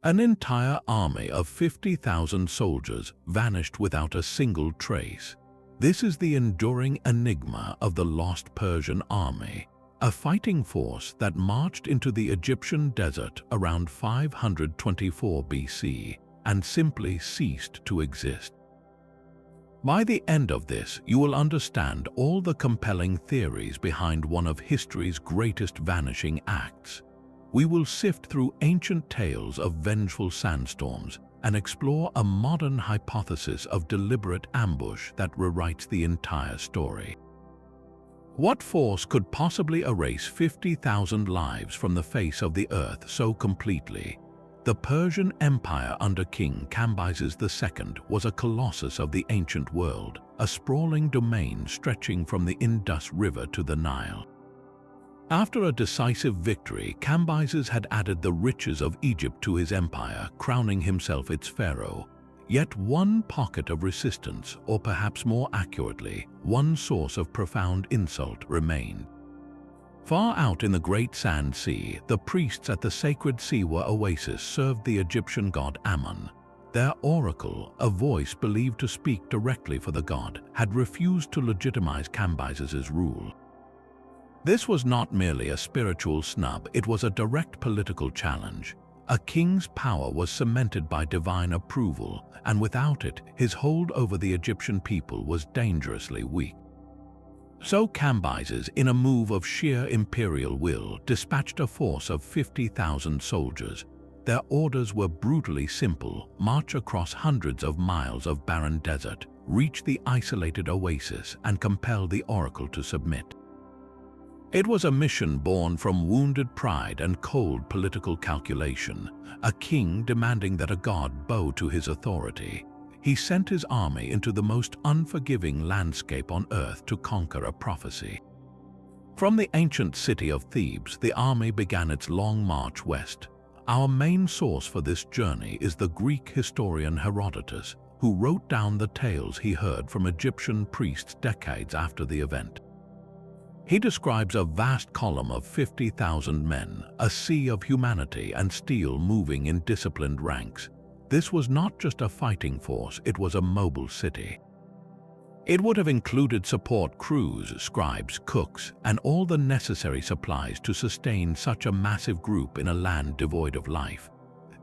An entire army of 50,000 soldiers vanished without a single trace. This is the enduring enigma of the Lost Persian Army, a fighting force that marched into the Egyptian desert around 524 BC and simply ceased to exist. By the end of this, you will understand all the compelling theories behind one of history's greatest vanishing acts. We will sift through ancient tales of vengeful sandstorms and explore a modern hypothesis of deliberate ambush that rewrites the entire story. What force could possibly erase 50,000 lives from the face of the earth so completely? The Persian Empire under King Cambyses II was a colossus of the ancient world, a sprawling domain stretching from the Indus River to the Nile. After a decisive victory, Cambyses had added the riches of Egypt to his empire, crowning himself its pharaoh. Yet one pocket of resistance, or perhaps more accurately, one source of profound insult remained. Far out in the Great Sand Sea, the priests at the sacred Siwa oasis served the Egyptian god Amun. Their oracle, a voice believed to speak directly for the god, had refused to legitimize Cambyses' rule. This was not merely a spiritual snub, it was a direct political challenge. A king's power was cemented by divine approval, and without it, his hold over the Egyptian people was dangerously weak. So Cambyses, in a move of sheer imperial will, dispatched a force of 50,000 soldiers. Their orders were brutally simple: march across hundreds of miles of barren desert, reach the isolated oasis, and compel the oracle to submit. It was a mission born from wounded pride and cold political calculation, a king demanding that a god bow to his authority. He sent his army into the most unforgiving landscape on earth to conquer a prophecy. From the ancient city of Thebes, the army began its long march west. Our main source for this journey is the Greek historian Herodotus, who wrote down the tales he heard from Egyptian priests decades after the event. He describes a vast column of 50,000 men, a sea of humanity and steel moving in disciplined ranks. This was not just a fighting force, it was a mobile city. It would have included support crews, scribes, cooks, and all the necessary supplies to sustain such a massive group in a land devoid of life.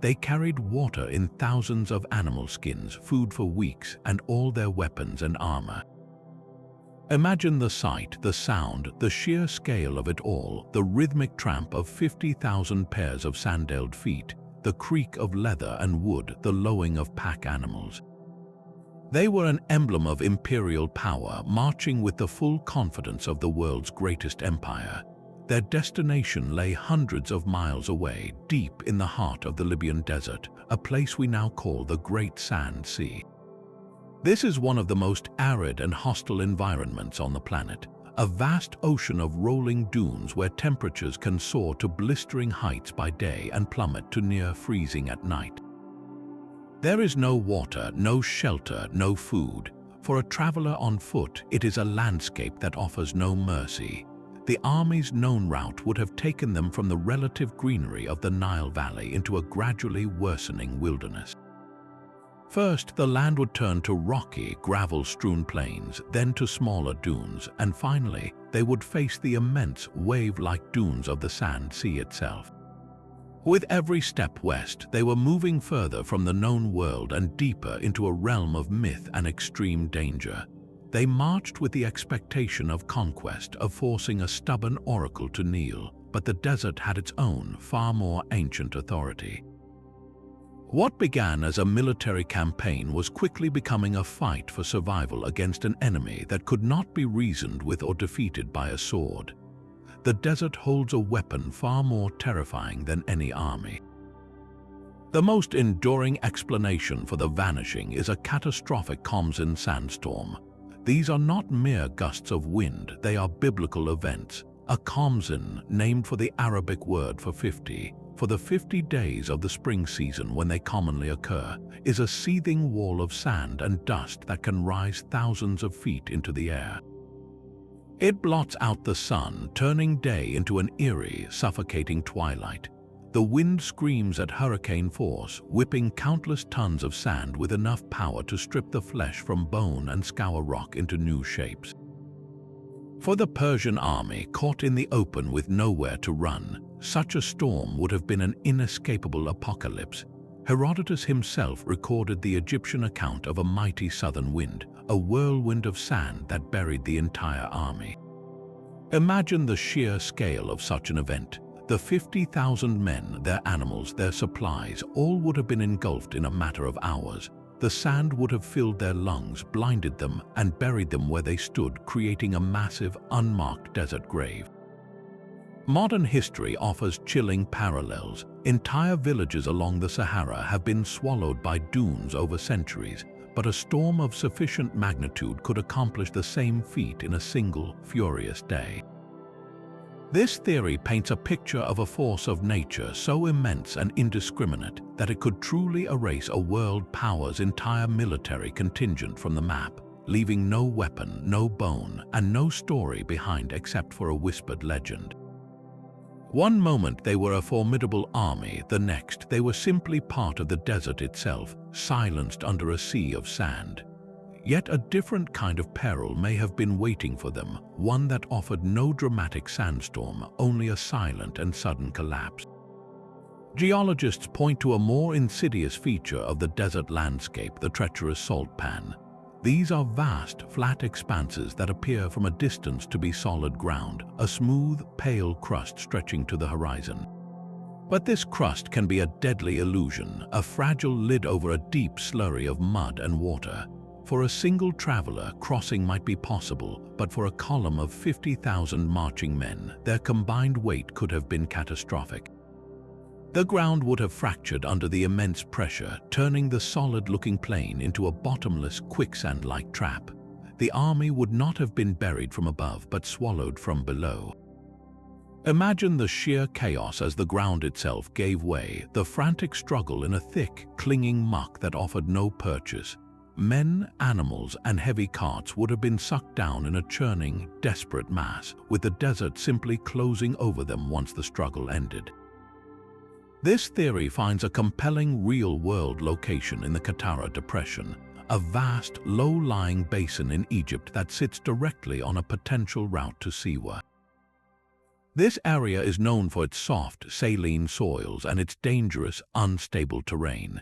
They carried water in thousands of animal skins, food for weeks, and all their weapons and armor. Imagine the sight, the sound, the sheer scale of it all, the rhythmic tramp of 50,000 pairs of sandaled feet, the creak of leather and wood, the lowing of pack animals. They were an emblem of imperial power, marching with the full confidence of the world's greatest empire. Their destination lay hundreds of miles away, deep in the heart of the Libyan Desert, a place we now call the Great Sand Sea. This is one of the most arid and hostile environments on the planet, a vast ocean of rolling dunes where temperatures can soar to blistering heights by day and plummet to near freezing at night. There is no water, no shelter, no food. For a traveler on foot, it is a landscape that offers no mercy. The army's known route would have taken them from the relative greenery of the Nile Valley into a gradually worsening wilderness. First, the land would turn to rocky, gravel-strewn plains, then to smaller dunes, and finally, they would face the immense, wave-like dunes of the Sand Sea itself. With every step west, they were moving further from the known world and deeper into a realm of myth and extreme danger. They marched with the expectation of conquest, of forcing a stubborn oracle to kneel, but the desert had its own, far more ancient authority. What began as a military campaign was quickly becoming a fight for survival against an enemy that could not be reasoned with or defeated by a sword. The desert holds a weapon far more terrifying than any army. The most enduring explanation for the vanishing is a catastrophic khamsin sandstorm. These are not mere gusts of wind, they are biblical events. A khamsin, named for the Arabic word for 50, for the 50 days of the spring season when they commonly occur, is a seething wall of sand and dust that can rise thousands of feet into the air. It blots out the sun, turning day into an eerie, suffocating twilight. The The wind screams at hurricane force, whipping countless tons of sand with enough power to strip the flesh from bone and scour rock into new shapes. For the Persian army caught in the open with nowhere to run, such a storm would have been an inescapable apocalypse. Herodotus himself recorded the Egyptian account of a mighty southern wind, a whirlwind of sand that buried the entire army. Imagine the sheer scale of such an event. The 50,000 men, their animals, their supplies, all would have been engulfed in a matter of hours. The sand would have filled their lungs, blinded them, and buried them where they stood, creating a massive, unmarked desert grave. Modern history offers chilling parallels. Entire villages along the Sahara have been swallowed by dunes over centuries, but a storm of sufficient magnitude could accomplish the same feat in a single, furious day. This theory paints a picture of a force of nature so immense and indiscriminate that it could truly erase a world power's entire military contingent from the map, leaving no weapon, no bone, and no story behind except for a whispered legend. One moment they were a formidable army, the next they were simply part of the desert itself, silenced under a sea of sand. Yet a different kind of peril may have been waiting for them, one that offered no dramatic sandstorm, only a silent and sudden collapse. Geologists point to a more insidious feature of the desert landscape, the treacherous salt pan. These are vast, flat expanses that appear from a distance to be solid ground, a smooth, pale crust stretching to the horizon. But this crust can be a deadly illusion, a fragile lid over a deep slurry of mud and water. For a single traveler, crossing might be possible, but for a column of 50,000 marching men, their combined weight could have been catastrophic. The ground would have fractured under the immense pressure, turning the solid-looking plain into a bottomless, quicksand-like trap. The army would not have been buried from above, but swallowed from below. Imagine the sheer chaos as the ground itself gave way, the frantic struggle in a thick, clinging muck that offered no purchase. Men, animals, and heavy carts would have been sucked down in a churning, desperate mass, with the desert simply closing over them once the struggle ended. This theory finds a compelling real-world location in the Qattara Depression, a vast, low-lying basin in Egypt that sits directly on a potential route to Siwa. This area is known for its soft, saline soils and its dangerous, unstable terrain.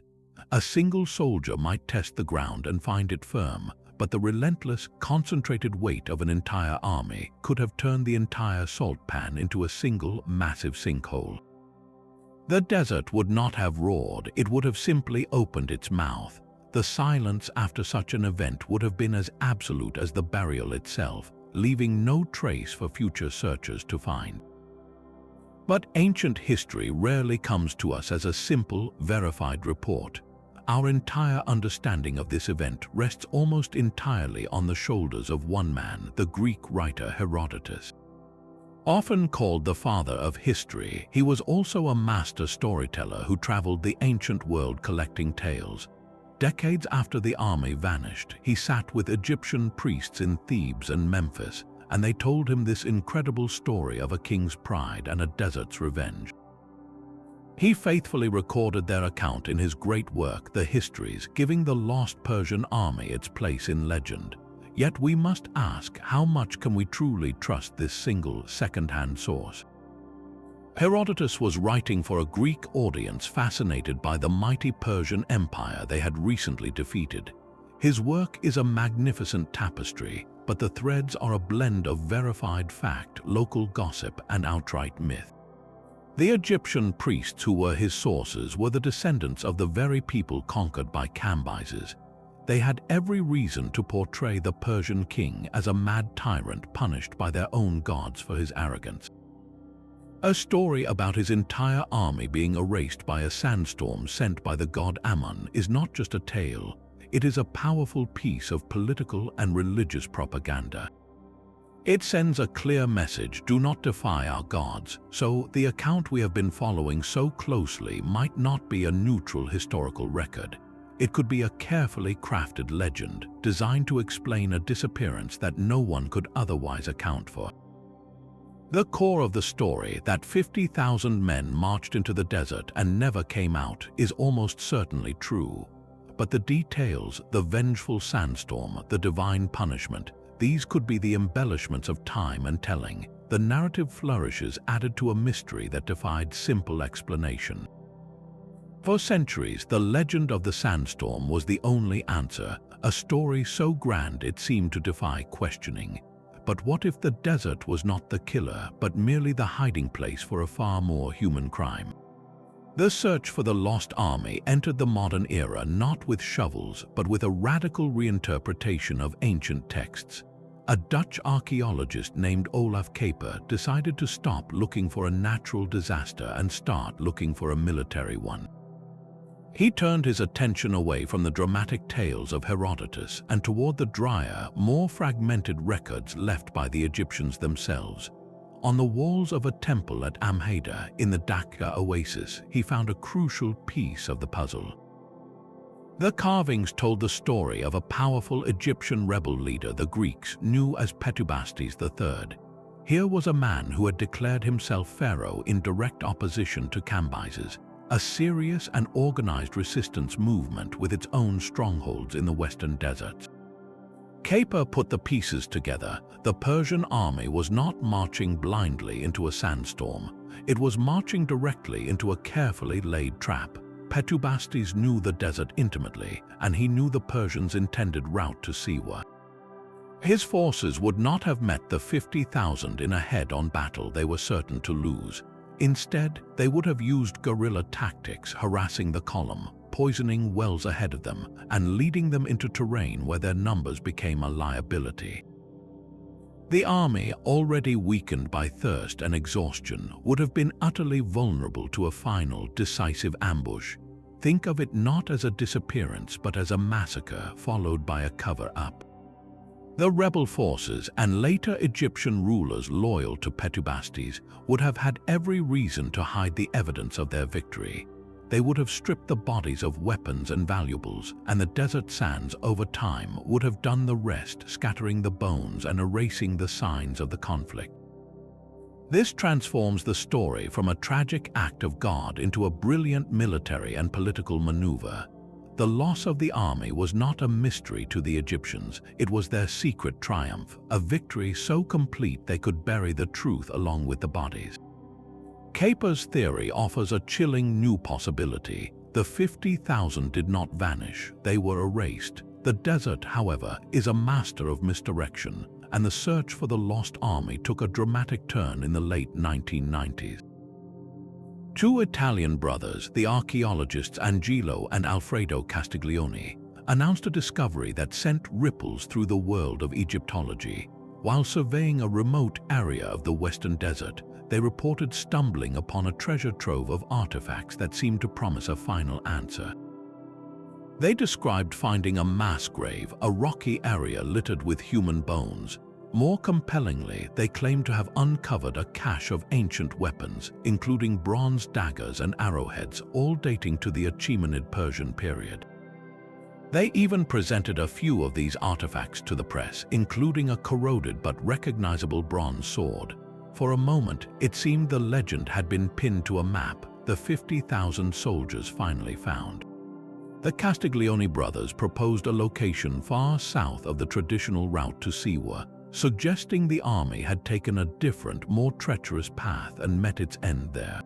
A single soldier might test the ground and find it firm, but the relentless, concentrated weight of an entire army could have turned the entire salt pan into a single, massive sinkhole. The desert would not have roared, it would have simply opened its mouth. The silence after such an event would have been as absolute as the burial itself, leaving no trace for future searchers to find. But ancient history rarely comes to us as a simple, verified report. Our entire understanding of this event rests almost entirely on the shoulders of one man, the Greek writer Herodotus. Often called the father of history, he was also a master storyteller who traveled the ancient world collecting tales. Decades after the army vanished, he sat with Egyptian priests in Thebes and Memphis, and they told him this incredible story of a king's pride and a desert's revenge. He faithfully recorded their account in his great work, The Histories, giving the Lost Persian Army its place in legend. Yet we must ask, how much can we truly trust this single, second-hand source? Herodotus was writing for a Greek audience fascinated by the mighty Persian Empire they had recently defeated. His work is a magnificent tapestry, but the threads are a blend of verified fact, local gossip, and outright myth. The Egyptian priests who were his sources were the descendants of the very people conquered by Cambyses. They had every reason to portray the Persian king as a mad tyrant punished by their own gods for his arrogance. A story about his entire army being erased by a sandstorm sent by the god Amun is not just a tale, it is a powerful piece of political and religious propaganda. It sends a clear message: do not defy our gods. So the account we have been following so closely might not be a neutral historical record. It could be a carefully crafted legend designed to explain a disappearance that no one could otherwise account for. The core of the story, that 50,000 men marched into the desert and never came out, is almost certainly true. But the details, the vengeful sandstorm, the divine punishment, these could be the embellishments of time and telling. The narrative flourishes added to a mystery that defied simple explanation. For centuries, the legend of the sandstorm was the only answer, a story so grand it seemed to defy questioning. But what if the desert was not the killer, but merely the hiding place for a far more human crime? The search for the lost army entered the modern era not with shovels, but with a radical reinterpretation of ancient texts. A Dutch archaeologist named Olaf Kaper decided to stop looking for a natural disaster and start looking for a military one. He turned his attention away from the dramatic tales of Herodotus and toward the drier, more fragmented records left by the Egyptians themselves. On the walls of a temple at Amheda in the Dakka oasis, he found a crucial piece of the puzzle. The carvings told the story of a powerful Egyptian rebel leader the Greeks knew as Petubastis III. Here was a man who had declared himself pharaoh in direct opposition to Cambyses, a serious and organized resistance movement with its own strongholds in the western deserts. Kaper put the pieces together. The Persian army was not marching blindly into a sandstorm. It was marching directly into a carefully laid trap. Petubastis knew the desert intimately, and he knew the Persians' intended route to Siwa. His forces would not have met the 50,000 in a head-on battle they were certain to lose. Instead, they would have used guerrilla tactics, harassing the column, poisoning wells ahead of them, and leading them into terrain where their numbers became a liability. The army, already weakened by thirst and exhaustion, would have been utterly vulnerable to a final, decisive ambush. Think of it not as a disappearance, but as a massacre followed by a cover-up. The rebel forces and later Egyptian rulers loyal to Petubastis would have had every reason to hide the evidence of their victory. They would have stripped the bodies of weapons and valuables, and the desert sands over time would have done the rest, scattering the bones and erasing the signs of the conflict. This transforms the story from a tragic act of God into a brilliant military and political maneuver. The loss of the army was not a mystery to the Egyptians, it was their secret triumph, a victory so complete they could bury the truth along with the bodies. Kaper's theory offers a chilling new possibility. The 50,000 did not vanish, they were erased. The desert, however, is a master of misdirection, and the search for the lost army took a dramatic turn in the late 1990s. Two Italian brothers, the archaeologists Angelo and Alfredo Castiglione, announced a discovery that sent ripples through the world of Egyptology. While surveying a remote area of the western desert, they reported stumbling upon a treasure trove of artifacts that seemed to promise a final answer. They described finding a mass grave, a rocky area littered with human bones. More compellingly, they claimed to have uncovered a cache of ancient weapons, including bronze daggers and arrowheads, all dating to the Achaemenid Persian period. They even presented a few of these artifacts to the press, including a corroded but recognizable bronze sword. For a moment, it seemed the legend had been pinned to a map the 50,000 soldiers finally found. The Castiglione brothers proposed a location far south of the traditional route to Siwa, suggesting the army had taken a different, more treacherous path and met its end there.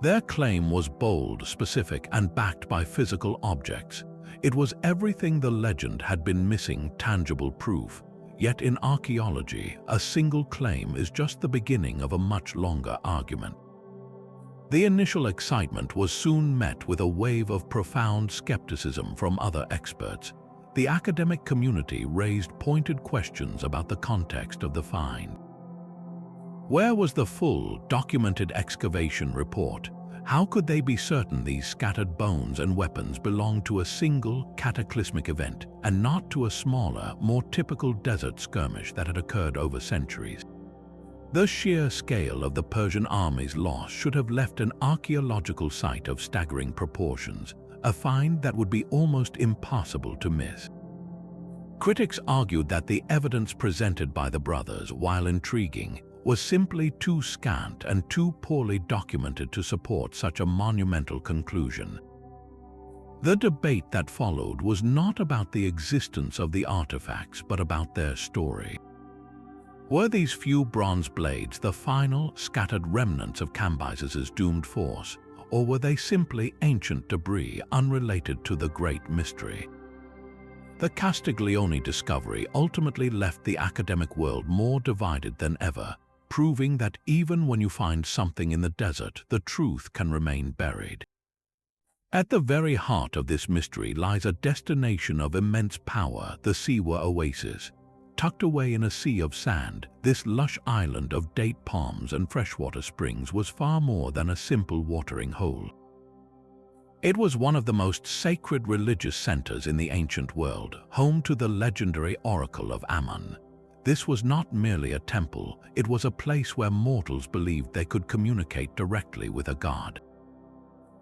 Their claim was bold, specific, and backed by physical objects. It was everything the legend had been missing: tangible proof. Yet in archaeology, a single claim is just the beginning of a much longer argument. The initial excitement was soon met with a wave of profound skepticism from other experts. The academic community raised pointed questions about the context of the find. Where was the full, documented excavation report? How could they be certain these scattered bones and weapons belonged to a single, cataclysmic event, and not to a smaller, more typical desert skirmish that had occurred over centuries? The sheer scale of the Persian army's loss should have left an archaeological site of staggering proportions, a find that would be almost impossible to miss. Critics argued that the evidence presented by the brothers, while intriguing, was simply too scant and too poorly documented to support such a monumental conclusion. The debate that followed was not about the existence of the artifacts, but about their story. Were these few bronze blades the final, scattered remnants of Cambyses' doomed force, or were they simply ancient debris unrelated to the Great Mystery? The Castiglione discovery ultimately left the academic world more divided than ever, proving that even when you find something in the desert, the truth can remain buried. At the very heart of this mystery lies a destination of immense power, the Siwa oasis. Tucked away in a sea of sand, this lush island of date palms and freshwater springs was far more than a simple watering hole. It was one of the most sacred religious centers in the ancient world, home to the legendary Oracle of Amun. This was not merely a temple, it was a place where mortals believed they could communicate directly with a god.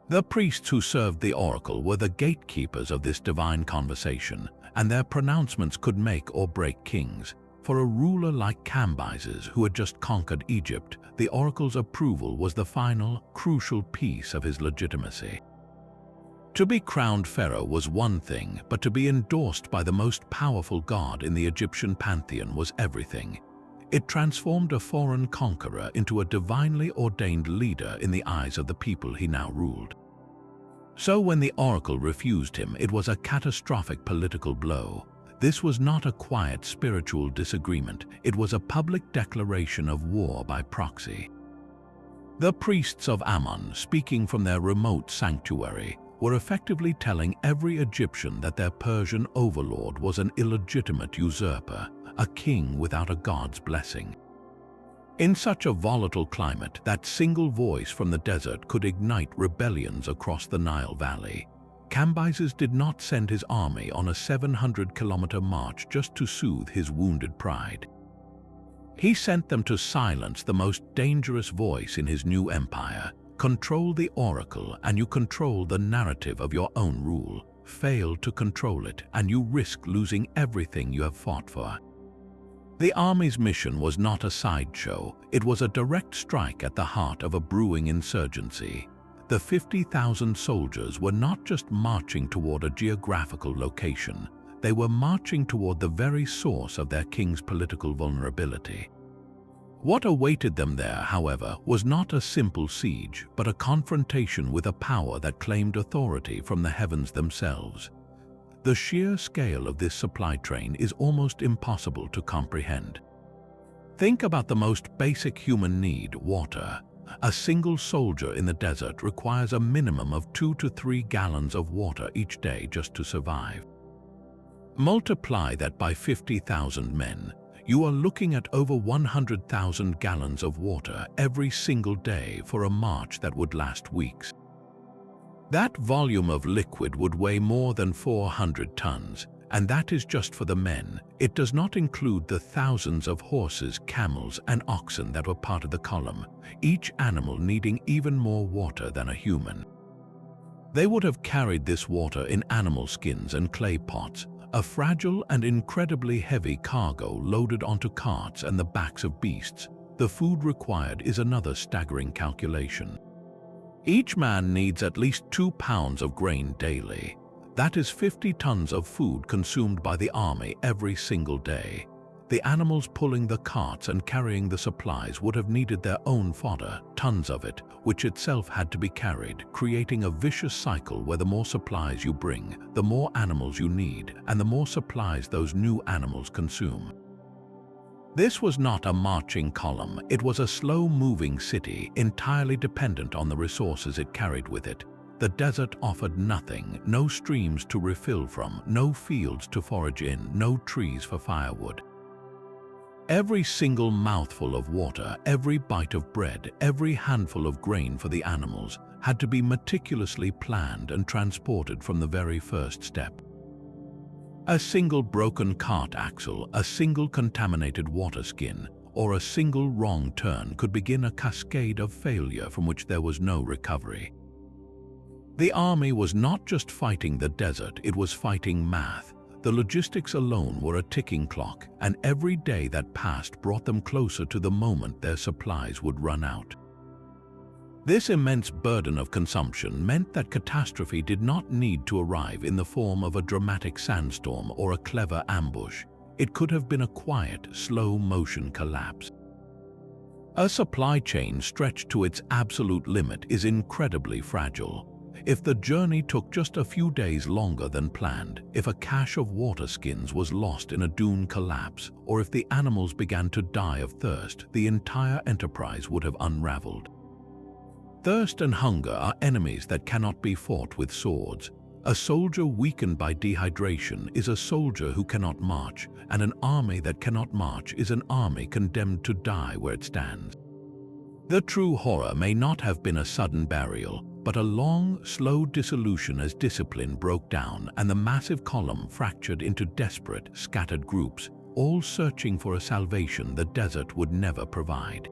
The priests who served the oracle were the gatekeepers of this divine conversation, and their pronouncements could make or break kings. For a ruler like Cambyses, who had just conquered Egypt, the oracle's approval was the final, crucial piece of his legitimacy. To be crowned pharaoh was one thing, but to be endorsed by the most powerful god in the Egyptian pantheon was everything. It transformed a foreign conqueror into a divinely ordained leader in the eyes of the people he now ruled. So when the oracle refused him, it was a catastrophic political blow. This was not a quiet spiritual disagreement, it was a public declaration of war by proxy. The priests of Amun, speaking from their remote sanctuary, were effectively telling every Egyptian that their Persian overlord was an illegitimate usurper, a king without a god's blessing. In such a volatile climate, that single voice from the desert could ignite rebellions across the Nile Valley. Cambyses did not send his army on a 700-kilometer march just to soothe his wounded pride. He sent them to silence the most dangerous voice in his new empire. Control the oracle and you control the narrative of your own rule. Fail to control it and you risk losing everything you have fought for. The army's mission was not a sideshow, it was a direct strike at the heart of a brewing insurgency. The 50,000 soldiers were not just marching toward a geographical location, they were marching toward the very source of their king's political vulnerability. What awaited them there, however, was not a simple siege, but a confrontation with a power that claimed authority from the heavens themselves. The sheer scale of this supply train is almost impossible to comprehend. Think about the most basic human need, water. A single soldier in the desert requires a minimum of 2 to 3 gallons of water each day just to survive. Multiply that by 50,000 men. You are looking at over 100,000 gallons of water every single day for a march that would last weeks. That volume of liquid would weigh more than 400 tons, and that is just for the men. It does not include the thousands of horses, camels, and oxen that were part of the column, each animal needing even more water than a human. They would have carried this water in animal skins and clay pots, a fragile and incredibly heavy cargo loaded onto carts and the backs of beasts. The food required is another staggering calculation. Each man needs at least 2 pounds of grain daily. That is 50 tons of food consumed by the army every single day. The animals pulling the carts and carrying the supplies would have needed their own fodder, tons of it, which itself had to be carried, creating a vicious cycle where the more supplies you bring, the more animals you need, and the more supplies those new animals consume. This was not a marching column, it was a slow-moving city, entirely dependent on the resources it carried with it. The desert offered nothing, no streams to refill from, no fields to forage in, no trees for firewood. Every single mouthful of water, every bite of bread, every handful of grain for the animals had to be meticulously planned and transported from the very first step. A single broken cart axle, a single contaminated water skin, or a single wrong turn could begin a cascade of failure from which there was no recovery. The army was not just fighting the desert, it was fighting math. The logistics alone were a ticking clock, and every day that passed brought them closer to the moment their supplies would run out. This immense burden of consumption meant that catastrophe did not need to arrive in the form of a dramatic sandstorm or a clever ambush. It could have been a quiet, slow-motion collapse. A supply chain stretched to its absolute limit is incredibly fragile. If the journey took just a few days longer than planned, if a cache of water skins was lost in a dune collapse, or if the animals began to die of thirst, the entire enterprise would have unraveled. Thirst and hunger are enemies that cannot be fought with swords. A soldier weakened by dehydration is a soldier who cannot march, and an army that cannot march is an army condemned to die where it stands. The true horror may not have been a sudden burial, but a long, slow dissolution as discipline broke down and the massive column fractured into desperate, scattered groups, all searching for a salvation the desert would never provide.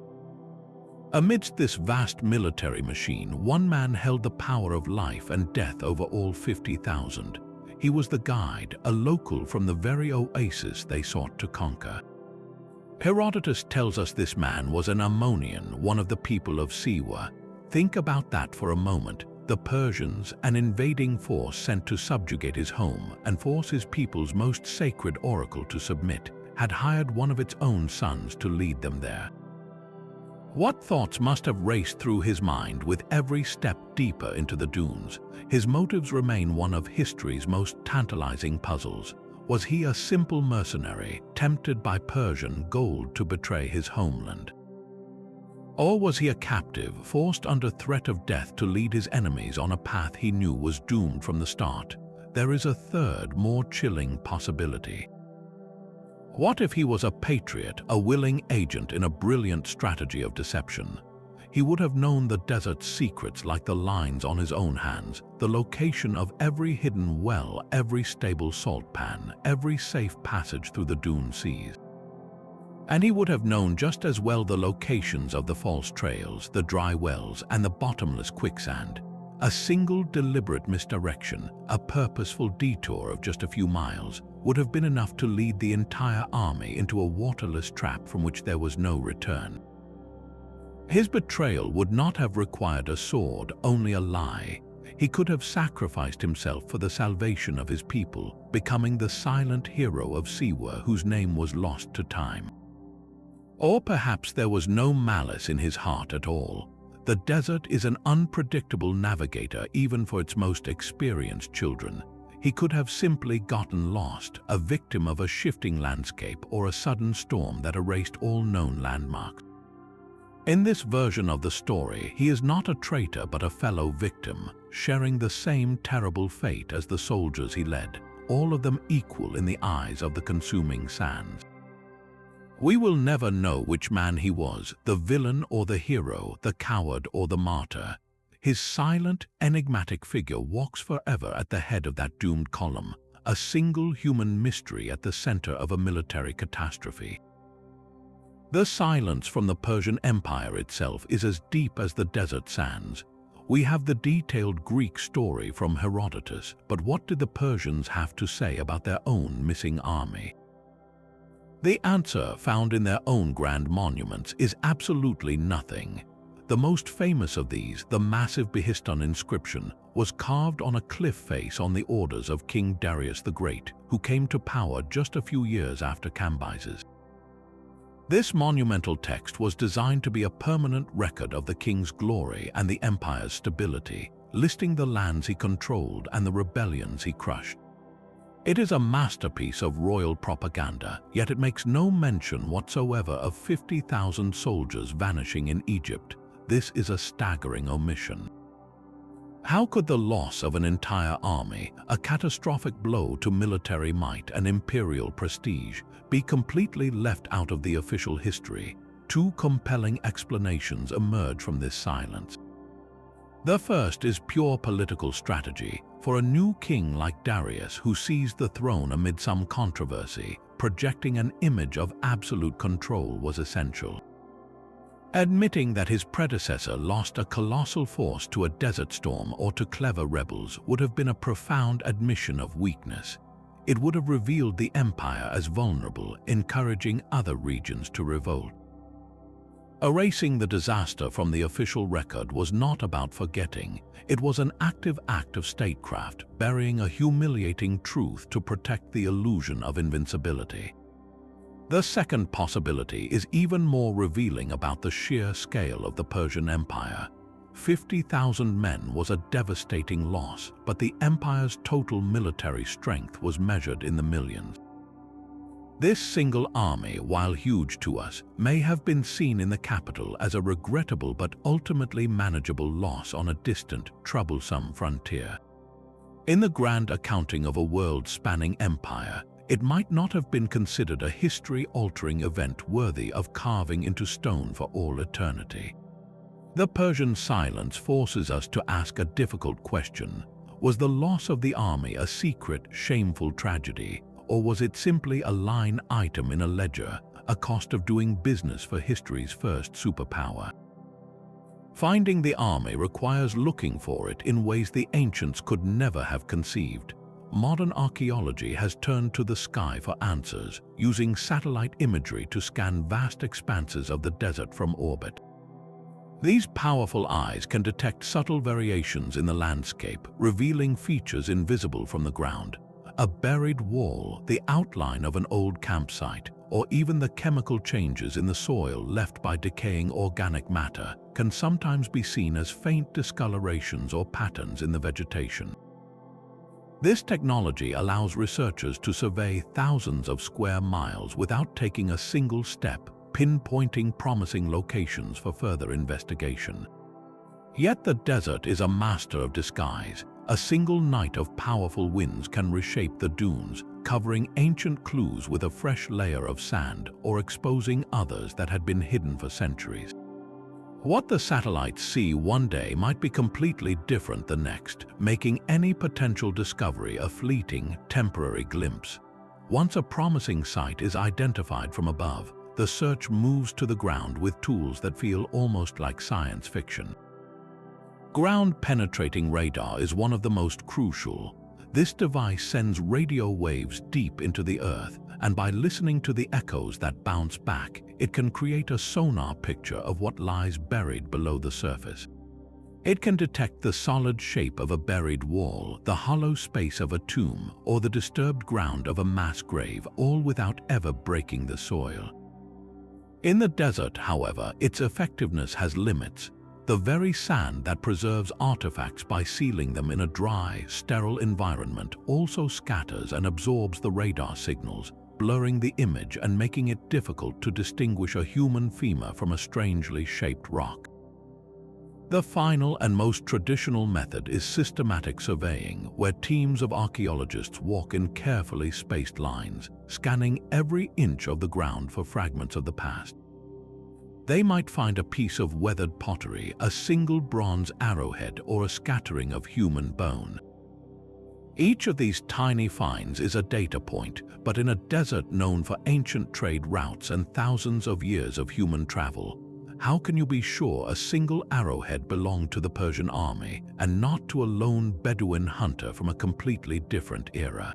Amidst this vast military machine, one man held the power of life and death over all 50,000. He was the guide, a local from the very oasis they sought to conquer. Herodotus tells us this man was an Ammonian, one of the people of Siwa. Think about that for a moment. The Persians, an invading force sent to subjugate his home and force his people's most sacred oracle to submit, had hired one of its own sons to lead them there. What thoughts must have raced through his mind with every step deeper into the dunes? His motives remain one of history's most tantalizing puzzles. Was he a simple mercenary, tempted by Persian gold to betray his homeland? Or was he a captive, forced under threat of death to lead his enemies on a path he knew was doomed from the start? There is a third, more chilling possibility. What if he was a patriot, a willing agent in a brilliant strategy of deception? He would have known the desert's secrets like the lines on his own hands, the location of every hidden well, every stable salt pan, every safe passage through the dune seas. And he would have known just as well the locations of the false trails, the dry wells, and the bottomless quicksand. A single deliberate misdirection, a purposeful detour of just a few miles, would have been enough to lead the entire army into a waterless trap from which there was no return. His betrayal would not have required a sword, only a lie. He could have sacrificed himself for the salvation of his people, becoming the silent hero of Siwa whose name was lost to time. Or perhaps there was no malice in his heart at all. The desert is an unpredictable navigator even for its most experienced children. He could have simply gotten lost, a victim of a shifting landscape or a sudden storm that erased all known landmarks. In this version of the story, he is not a traitor but a fellow victim, sharing the same terrible fate as the soldiers he led, all of them equal in the eyes of the consuming sands. We will never know which man he was, the villain or the hero, the coward or the martyr. His silent, enigmatic figure walks forever at the head of that doomed column, a single human mystery at the center of a military catastrophe. The silence from the Persian Empire itself is as deep as the desert sands. We have the detailed Greek story from Herodotus, but what did the Persians have to say about their own missing army? The answer, found in their own grand monuments, is absolutely nothing. The most famous of these, the massive Behistun inscription, was carved on a cliff face on the orders of King Darius the Great, who came to power just a few years after Cambyses. This monumental text was designed to be a permanent record of the king's glory and the empire's stability, listing the lands he controlled and the rebellions he crushed. It is a masterpiece of royal propaganda, yet it makes no mention whatsoever of 50,000 soldiers vanishing in Egypt. This is a staggering omission. How could the loss of an entire army, a catastrophic blow to military might and imperial prestige, be completely left out of the official history? Two compelling explanations emerge from this silence. The first is pure political strategy. For a new king like Darius, who seized the throne amid some controversy, projecting an image of absolute control was essential. Admitting that his predecessor lost a colossal force to a desert storm or to clever rebels would have been a profound admission of weakness. it would have revealed the empire as vulnerable, encouraging other regions to revolt. Erasing the disaster from the official record was not about forgetting. It was an active act of statecraft, burying a humiliating truth to protect the illusion of invincibility. The second possibility is even more revealing about the sheer scale of the Persian Empire. 50,000 men was a devastating loss, but the empire's total military strength was measured in the millions. This single army, while huge to us, may have been seen in the capital as a regrettable but ultimately manageable loss on a distant, troublesome frontier. In the grand accounting of a world-spanning empire, it might not have been considered a history-altering event worthy of carving into stone for all eternity. The Persian silence forces us to ask a difficult question. Was the loss of the army a secret, shameful tragedy? Or was it simply a line item in a ledger, a cost of doing business for history's first superpower? Finding the army requires looking for it in ways the ancients could never have conceived. Modern archaeology has turned to the sky for answers, using satellite imagery to scan vast expanses of the desert from orbit. These powerful eyes can detect subtle variations in the landscape, revealing features invisible from the ground. A buried wall, the outline of an old campsite, or even the chemical changes in the soil left by decaying organic matter can sometimes be seen as faint discolorations or patterns in the vegetation. This technology allows researchers to survey thousands of square miles without taking a single step, pinpointing promising locations for further investigation. Yet the desert is a master of disguise. A single night of powerful winds can reshape the dunes, covering ancient clues with a fresh layer of sand or exposing others that had been hidden for centuries. What the satellites see one day might be completely different the next, making any potential discovery a fleeting, temporary glimpse. Once a promising site is identified from above, the search moves to the ground with tools that feel almost like science fiction. Ground-penetrating radar is one of the most crucial. This device sends radio waves deep into the earth, and by listening to the echoes that bounce back, it can create a sonar picture of what lies buried below the surface. It can detect the solid shape of a buried wall, the hollow space of a tomb, or the disturbed ground of a mass grave, all without ever breaking the soil. In the desert, however, its effectiveness has limits. The very sand that preserves artifacts by sealing them in a dry, sterile environment also scatters and absorbs the radar signals, blurring the image and making it difficult to distinguish a human femur from a strangely shaped rock. The final and most traditional method is systematic surveying, where teams of archaeologists walk in carefully spaced lines, scanning every inch of the ground for fragments of the past. They might find a piece of weathered pottery, a single bronze arrowhead, or a scattering of human bone. Each of these tiny finds is a data point, but in a desert known for ancient trade routes and thousands of years of human travel, how can you be sure a single arrowhead belonged to the Persian army and not to a lone Bedouin hunter from a completely different era?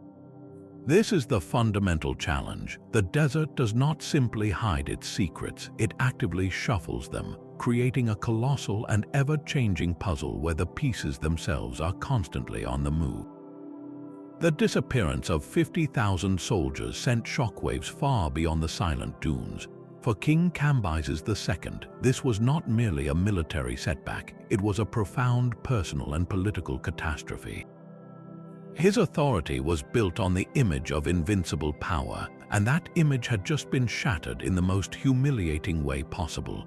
This is the fundamental challenge. The desert does not simply hide its secrets, it actively shuffles them, creating a colossal and ever-changing puzzle where the pieces themselves are constantly on the move. The disappearance of 50,000 soldiers sent shockwaves far beyond the silent dunes. For King Cambyses II, this was not merely a military setback, it was a profound personal and political catastrophe. His authority was built on the image of invincible power, and that image had just been shattered in the most humiliating way possible.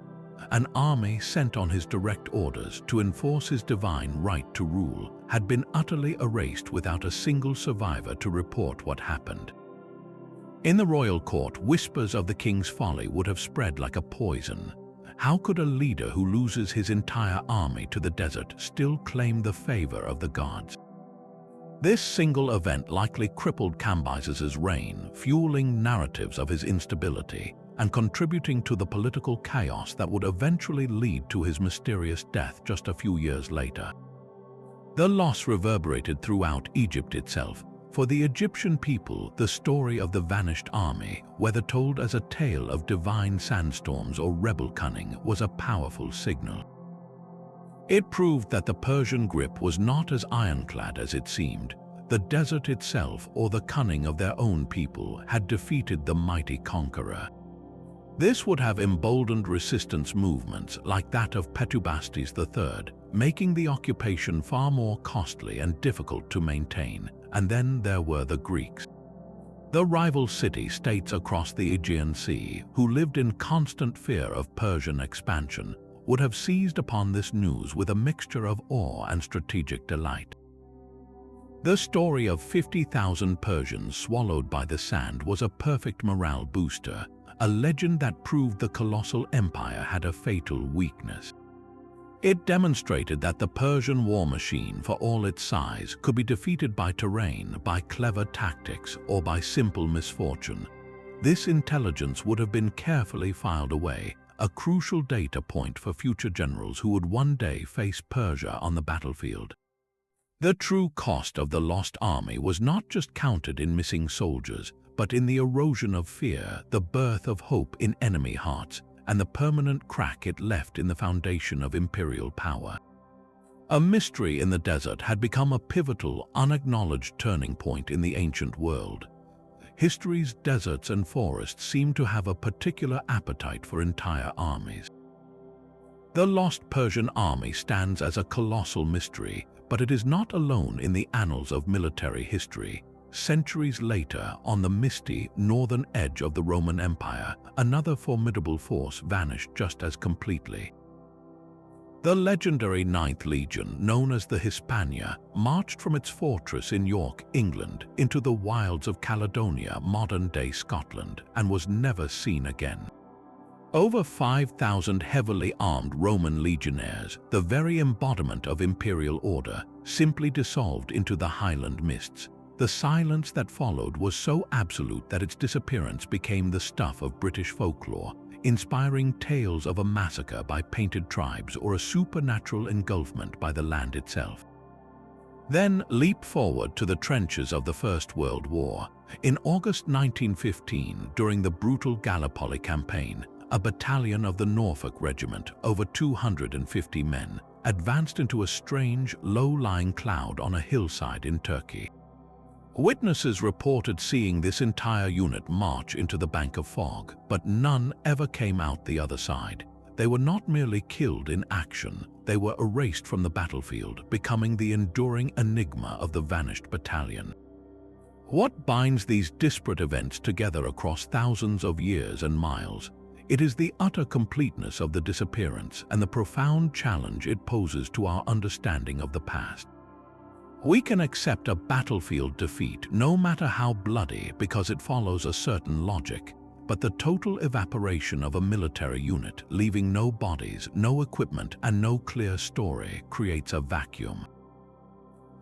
An army sent on his direct orders to enforce his divine right to rule had been utterly erased without a single survivor to report what happened. In the royal court, whispers of the king's folly would have spread like a poison. How could a leader who loses his entire army to the desert still claim the favor of the gods? This single event likely crippled Cambyses' reign, fueling narratives of his instability and contributing to the political chaos that would eventually lead to his mysterious death just a few years later. The loss reverberated throughout Egypt itself. For the Egyptian people, the story of the vanished army, whether told as a tale of divine sandstorms or rebel cunning, was a powerful signal. It proved that the Persian grip was not as ironclad as it seemed. The desert itself, or the cunning of their own people, had defeated the mighty conqueror. This would have emboldened resistance movements like that of Petubastis III, making the occupation far more costly and difficult to maintain. And then there were the Greeks. The rival city-states across the Aegean Sea, who lived in constant fear of Persian expansion, would have seized upon this news with a mixture of awe and strategic delight. The story of 50,000 Persians swallowed by the sand was a perfect morale booster, a legend that proved the colossal empire had a fatal weakness. It demonstrated that the Persian war machine, for all its size, could be defeated by terrain, by clever tactics, or by simple misfortune. This intelligence would have been carefully filed away, a crucial data point for future generals who would one day face Persia on the battlefield. The true cost of the lost army was not just counted in missing soldiers, but in the erosion of fear, the birth of hope in enemy hearts, and the permanent crack it left in the foundation of imperial power. A mystery in the desert had become a pivotal, unacknowledged turning point in the ancient world. History's deserts and forests seem to have a particular appetite for entire armies. The lost Persian army stands as a colossal mystery, but it is not alone in the annals of military history. Centuries later, on the misty northern edge of the Roman Empire, another formidable force vanished just as completely. The legendary 9th Legion, known as the Hispania, marched from its fortress in York, England, into the wilds of Caledonia, modern-day Scotland, and was never seen again. Over 5,000 heavily armed Roman legionnaires, the very embodiment of imperial order, simply dissolved into the highland mists. The silence that followed was so absolute that its disappearance became the stuff of British folklore, inspiring tales of a massacre by painted tribes or a supernatural engulfment by the land itself. Then leap forward to the trenches of the First World War. In August 1915, during the brutal Gallipoli campaign, a battalion of the Norfolk Regiment, over 250 men, advanced into a strange, low-lying cloud on a hillside in Turkey. Witnesses reported seeing this entire unit march into the bank of fog, but none ever came out the other side. They were not merely killed in action, they were erased from the battlefield, becoming the enduring enigma of the vanished battalion. What binds these disparate events together across thousands of years and miles? It is the utter completeness of the disappearance and the profound challenge it poses to our understanding of the past. We can accept a battlefield defeat, no matter how bloody, because it follows a certain logic. But the total evaporation of a military unit, leaving no bodies, no equipment, and no clear story, creates a vacuum.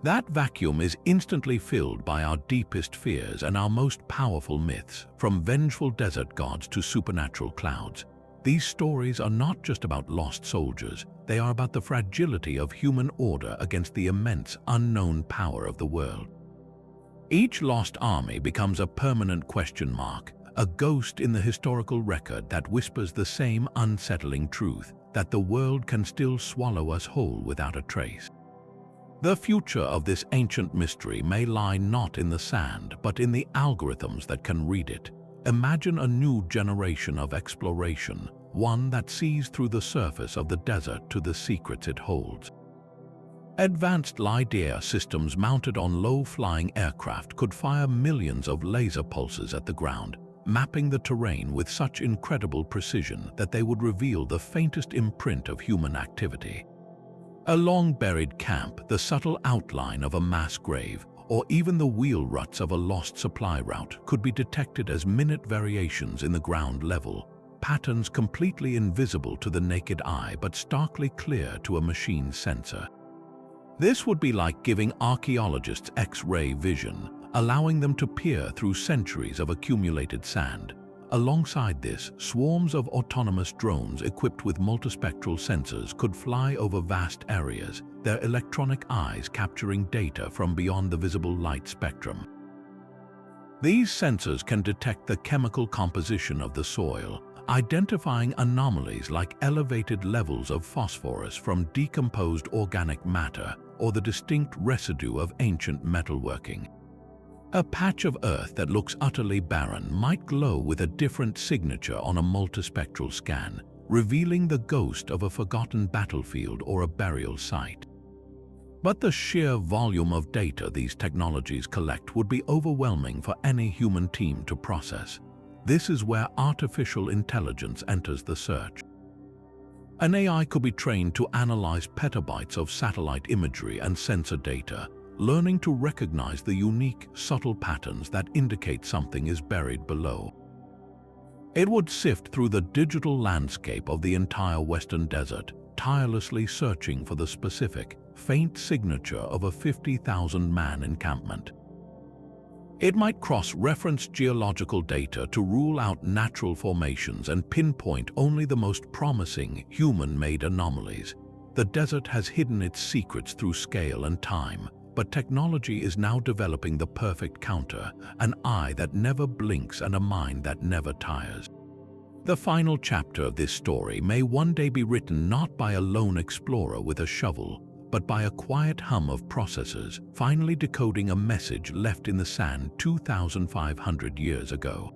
That vacuum is instantly filled by our deepest fears and our most powerful myths, from vengeful desert gods to supernatural clouds. These stories are not just about lost soldiers, they are about the fragility of human order against the immense unknown power of the world. Each lost army becomes a permanent question mark, a ghost in the historical record that whispers the same unsettling truth, that the world can still swallow us whole without a trace. The future of this ancient mystery may lie not in the sand, but in the algorithms that can read it. Imagine a new generation of exploration, one that sees through the surface of the desert to the secrets it holds. Advanced lidar systems mounted on low-flying aircraft could fire millions of laser pulses at the ground, mapping the terrain with such incredible precision that they would reveal the faintest imprint of human activity. A long-buried camp, the subtle outline of a mass grave, or even the wheel ruts of a lost supply route could be detected as minute variations in the ground level, patterns completely invisible to the naked eye but starkly clear to a machine sensor. This would be like giving archaeologists X-ray vision, allowing them to peer through centuries of accumulated sand. Alongside this, swarms of autonomous drones equipped with multispectral sensors could fly over vast areas, their electronic eyes capturing data from beyond the visible light spectrum. These sensors can detect the chemical composition of the soil, identifying anomalies like elevated levels of phosphorus from decomposed organic matter or the distinct residue of ancient metalworking. A patch of earth that looks utterly barren might glow with a different signature on a multispectral scan, revealing the ghost of a forgotten battlefield or a burial site. But the sheer volume of data these technologies collect would be overwhelming for any human team to process. This is where artificial intelligence enters the search. An AI could be trained to analyze petabytes of satellite imagery and sensor data, learning to recognize the unique, subtle patterns that indicate something is buried below. It would sift through the digital landscape of the entire Western Desert, tirelessly searching for the specific, faint signature of a 50,000-man encampment. It might cross-reference geological data to rule out natural formations and pinpoint only the most promising human-made anomalies. The desert has hidden its secrets through scale and time, but technology is now developing the perfect counter, an eye that never blinks and a mind that never tires. The final chapter of this story may one day be written not by a lone explorer with a shovel, but by a quiet hum of processors finally decoding a message left in the sand 2,500 years ago.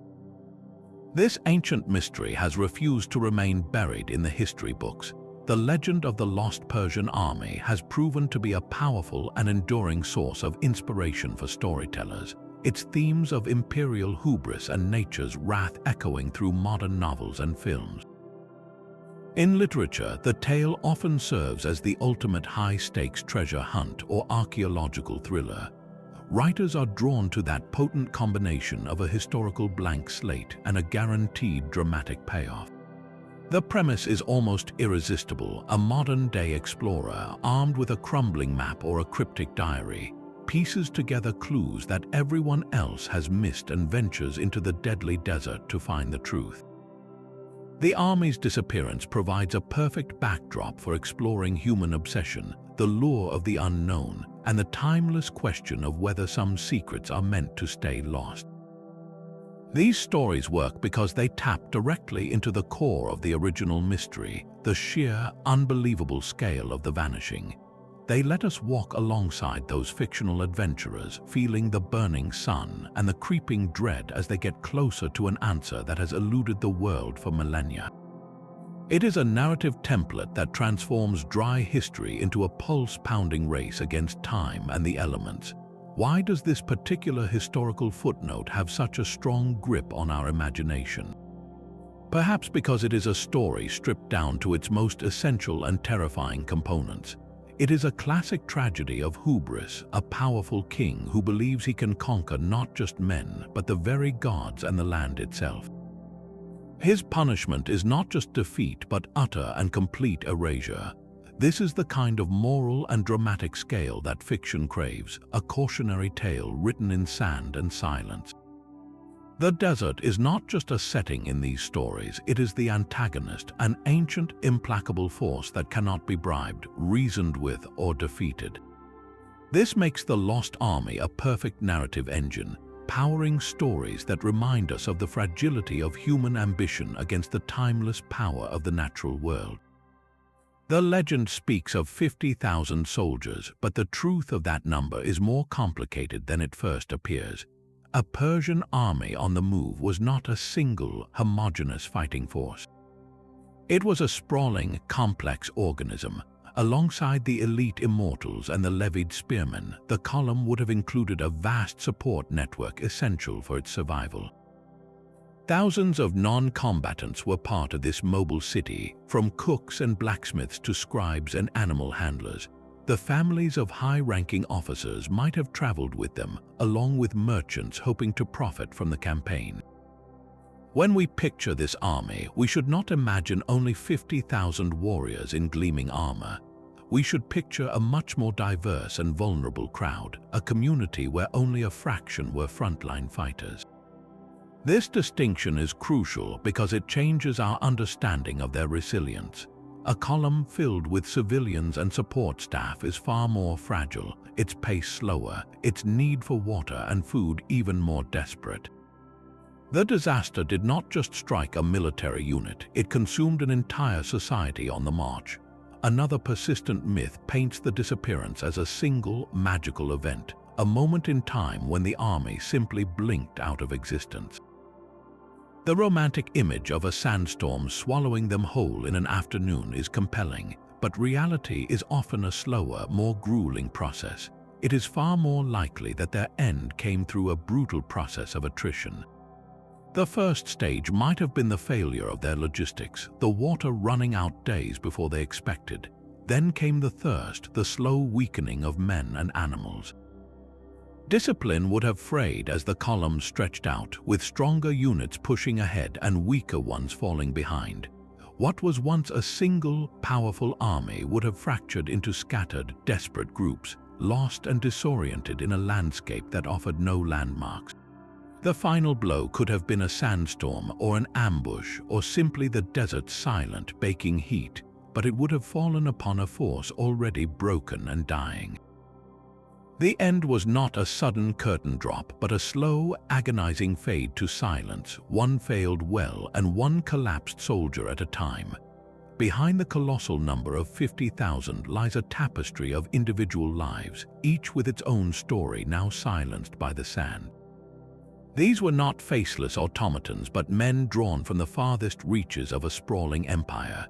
This ancient mystery has refused to remain buried in the history books. The legend of the Lost Persian Army has proven to be a powerful and enduring source of inspiration for storytellers, its themes of imperial hubris and nature's wrath echoing through modern novels and films. In literature, the tale often serves as the ultimate high-stakes treasure hunt or archaeological thriller. Writers are drawn to that potent combination of a historical blank slate and a guaranteed dramatic payoff. The premise is almost irresistible: a modern-day explorer, armed with a crumbling map or a cryptic diary, pieces together clues that everyone else has missed and ventures into the deadly desert to find the truth. The army's disappearance provides a perfect backdrop for exploring human obsession, the lure of the unknown, and the timeless question of whether some secrets are meant to stay lost. These stories work because they tap directly into the core of the original mystery, the sheer, unbelievable scale of the vanishing. They let us walk alongside those fictional adventurers, feeling the burning sun and the creeping dread as they get closer to an answer that has eluded the world for millennia. It is a narrative template that transforms dry history into a pulse-pounding race against time and the elements. Why does this particular historical footnote have such a strong grip on our imagination? Perhaps because it is a story stripped down to its most essential and terrifying components. It is a classic tragedy of hubris, a powerful king who believes he can conquer not just men, but the very gods and the land itself. His punishment is not just defeat, but utter and complete erasure. This is the kind of moral and dramatic scale that fiction craves, a cautionary tale written in sand and silence. The desert is not just a setting in these stories, it is the antagonist, an ancient, implacable force that cannot be bribed, reasoned with, or defeated. This makes the Lost Army a perfect narrative engine, powering stories that remind us of the fragility of human ambition against the timeless power of the natural world. The legend speaks of 50,000 soldiers, but the truth of that number is more complicated than it first appears. A Persian army on the move was not a single, homogeneous fighting force. It was a sprawling, complex organism. Alongside the elite immortals and the levied spearmen, the column would have included a vast support network essential for its survival. Thousands of non-combatants were part of this mobile city, from cooks and blacksmiths to scribes and animal handlers. The families of high-ranking officers might have traveled with them, along with merchants hoping to profit from the campaign. When we picture this army, we should not imagine only 50,000 warriors in gleaming armor. We should picture a much more diverse and vulnerable crowd, a community where only a fraction were frontline fighters. This distinction is crucial because it changes our understanding of their resilience. A column filled with civilians and support staff is far more fragile, its pace slower, its need for water and food even more desperate. The disaster did not just strike a military unit, it consumed an entire society on the march. Another persistent myth paints the disappearance as a single, magical event, a moment in time when the army simply blinked out of existence. The romantic image of a sandstorm swallowing them whole in an afternoon is compelling, but reality is often a slower, more grueling process. It is far more likely that their end came through a brutal process of attrition. The first stage might have been the failure of their logistics, the water running out days before they expected. Then came the thirst, the slow weakening of men and animals. Discipline would have frayed as the columns stretched out, with stronger units pushing ahead and weaker ones falling behind. What was once a single, powerful army would have fractured into scattered, desperate groups, lost and disoriented in a landscape that offered no landmarks. The final blow could have been a sandstorm or an ambush or simply the desert's silent, baking heat, but it would have fallen upon a force already broken and dying. The end was not a sudden curtain drop, but a slow, agonizing fade to silence, one failed well and one collapsed soldier at a time. Behind the colossal number of 50,000 lies a tapestry of individual lives, each with its own story now silenced by the sand. These were not faceless automatons, but men drawn from the farthest reaches of a sprawling empire.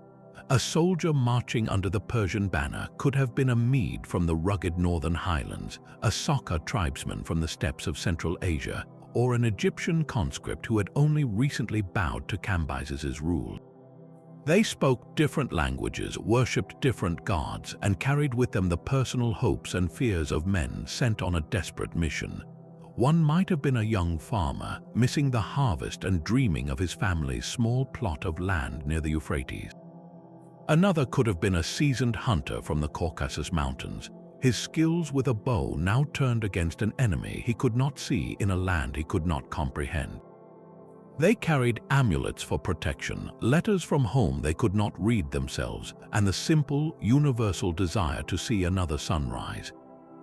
A soldier marching under the Persian banner could have been a Mede from the rugged northern highlands, a Saka tribesman from the steppes of Central Asia, or an Egyptian conscript who had only recently bowed to Cambyses' rule. They spoke different languages, worshipped different gods, and carried with them the personal hopes and fears of men sent on a desperate mission. One might have been a young farmer, missing the harvest and dreaming of his family's small plot of land near the Euphrates. Another could have been a seasoned hunter from the Caucasus Mountains, his skills with a bow now turned against an enemy he could not see in a land he could not comprehend. They carried amulets for protection, letters from home they could not read themselves, and the simple, universal desire to see another sunrise.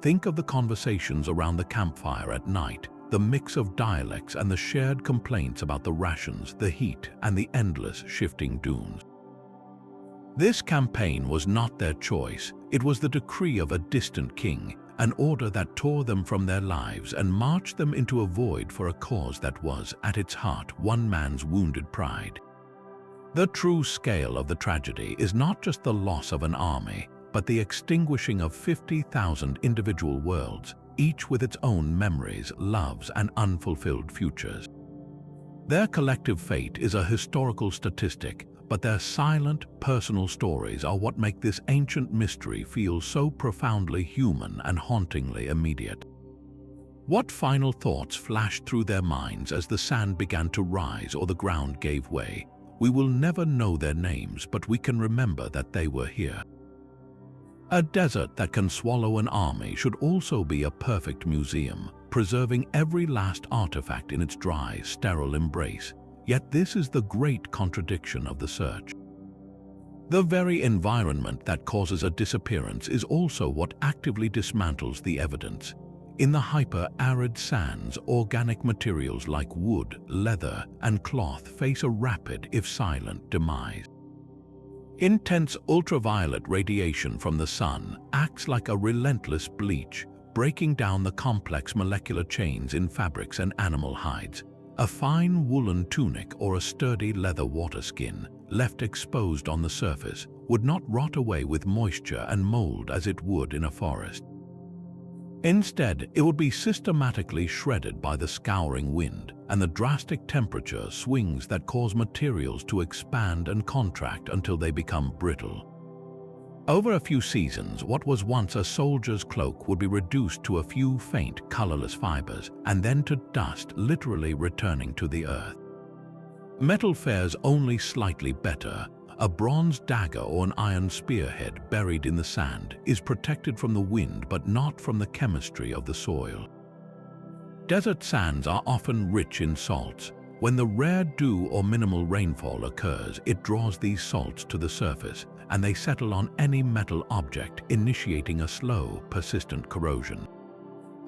Think of the conversations around the campfire at night, the mix of dialects and the shared complaints about the rations, the heat, and the endless shifting dunes. This campaign was not their choice. It was the decree of a distant king, an order that tore them from their lives and marched them into a void for a cause that was, at its heart, one man's wounded pride. The true scale of the tragedy is not just the loss of an army, but the extinguishing of 50,000 individual worlds, each with its own memories, loves, and unfulfilled futures. Their collective fate is a historical statistic, but their silent, personal stories are what make this ancient mystery feel so profoundly human and hauntingly immediate. What final thoughts flashed through their minds as the sand began to rise or the ground gave way? We will never know their names, but we can remember that they were here. A desert that can swallow an army should also be a perfect museum, preserving every last artifact in its dry, sterile embrace. Yet this is the great contradiction of the search. The very environment that causes a disappearance is also what actively dismantles the evidence. In the hyper-arid sands, organic materials like wood, leather, and cloth face a rapid, if silent, demise. Intense ultraviolet radiation from the sun acts like a relentless bleach, breaking down the complex molecular chains in fabrics and animal hides. A fine woolen tunic or a sturdy leather waterskin, left exposed on the surface, would not rot away with moisture and mold as it would in a forest. Instead, it would be systematically shredded by the scouring wind and the drastic temperature swings that cause materials to expand and contract until they become brittle. Over a few seasons, what was once a soldier's cloak would be reduced to a few faint, colorless fibers, and then to dust, literally returning to the earth. Metal fares only slightly better. A bronze dagger or an iron spearhead buried in the sand is protected from the wind but not from the chemistry of the soil. Desert sands are often rich in salts. When the rare dew or minimal rainfall occurs, it draws these salts to the surface, and they settle on any metal object, initiating a slow, persistent corrosion.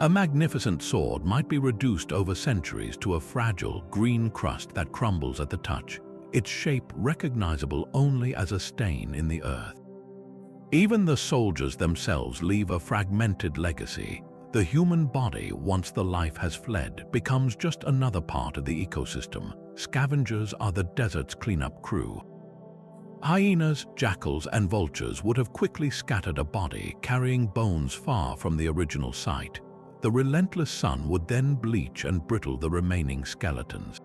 A magnificent sword might be reduced over centuries to a fragile, green crust that crumbles at the touch, its shape recognizable only as a stain in the earth. Even the soldiers themselves leave a fragmented legacy. The human body, once the life has fled, becomes just another part of the ecosystem. Scavengers are the desert's cleanup crew. Hyenas, jackals, and vultures would have quickly scattered a body, carrying bones far from the original site. The relentless sun would then bleach and brittle the remaining skeletons.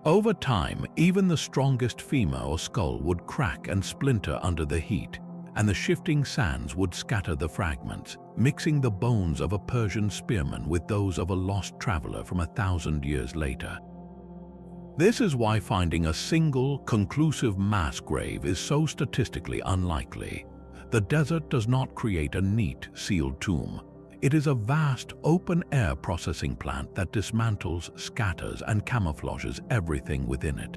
Over time, even the strongest femur or skull would crack and splinter under the heat, and the shifting sands would scatter the fragments, mixing the bones of a Persian spearman with those of a lost traveler from 1,000 years later. This is why finding a single, conclusive mass grave is so statistically unlikely. The desert does not create a neat, sealed tomb. It is a vast, open-air processing plant that dismantles, scatters, and camouflages everything within it.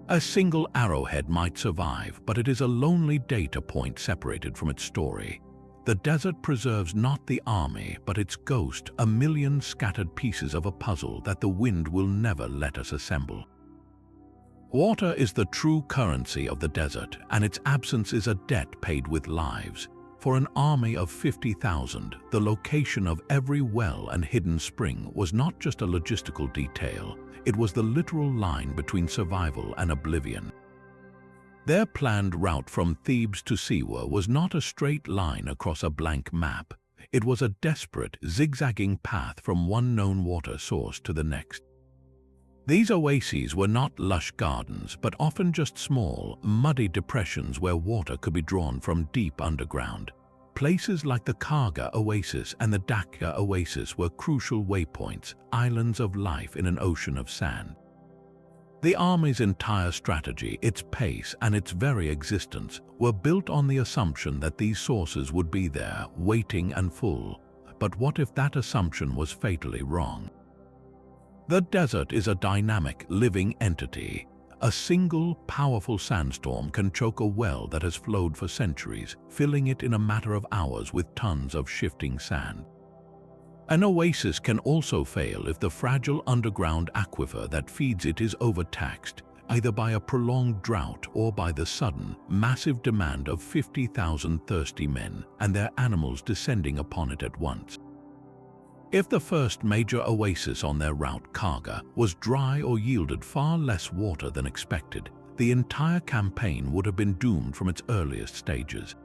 A single arrowhead might survive, but it is a lonely data point separated from its story. The desert preserves not the army, but its ghost, a million scattered pieces of a puzzle that the wind will never let us assemble. Water is the true currency of the desert, and its absence is a debt paid with lives. For an army of 50,000, the location of every well and hidden spring was not just a logistical detail, it was the literal line between survival and oblivion. Their planned route from Thebes to Siwa was not a straight line across a blank map. It was a desperate, zigzagging path from one known water source to the next. These oases were not lush gardens, but often just small, muddy depressions where water could be drawn from deep underground. Places like the Karga Oasis and the Dakka Oasis were crucial waypoints, islands of life in an ocean of sand. The army's entire strategy, its pace, and its very existence were built on the assumption that these sources would be there, waiting and full. But what if that assumption was fatally wrong? The desert is a dynamic, living entity. A single, powerful sandstorm can choke a well that has flowed for centuries, filling it in a matter of hours with tons of shifting sand. An oasis can also fail if the fragile underground aquifer that feeds it is overtaxed, either by a prolonged drought or by the sudden, massive demand of 50,000 thirsty men and their animals descending upon it at once. If the first major oasis on their route, Karga, was dry or yielded far less water than expected, the entire campaign would have been doomed from its earliest stages.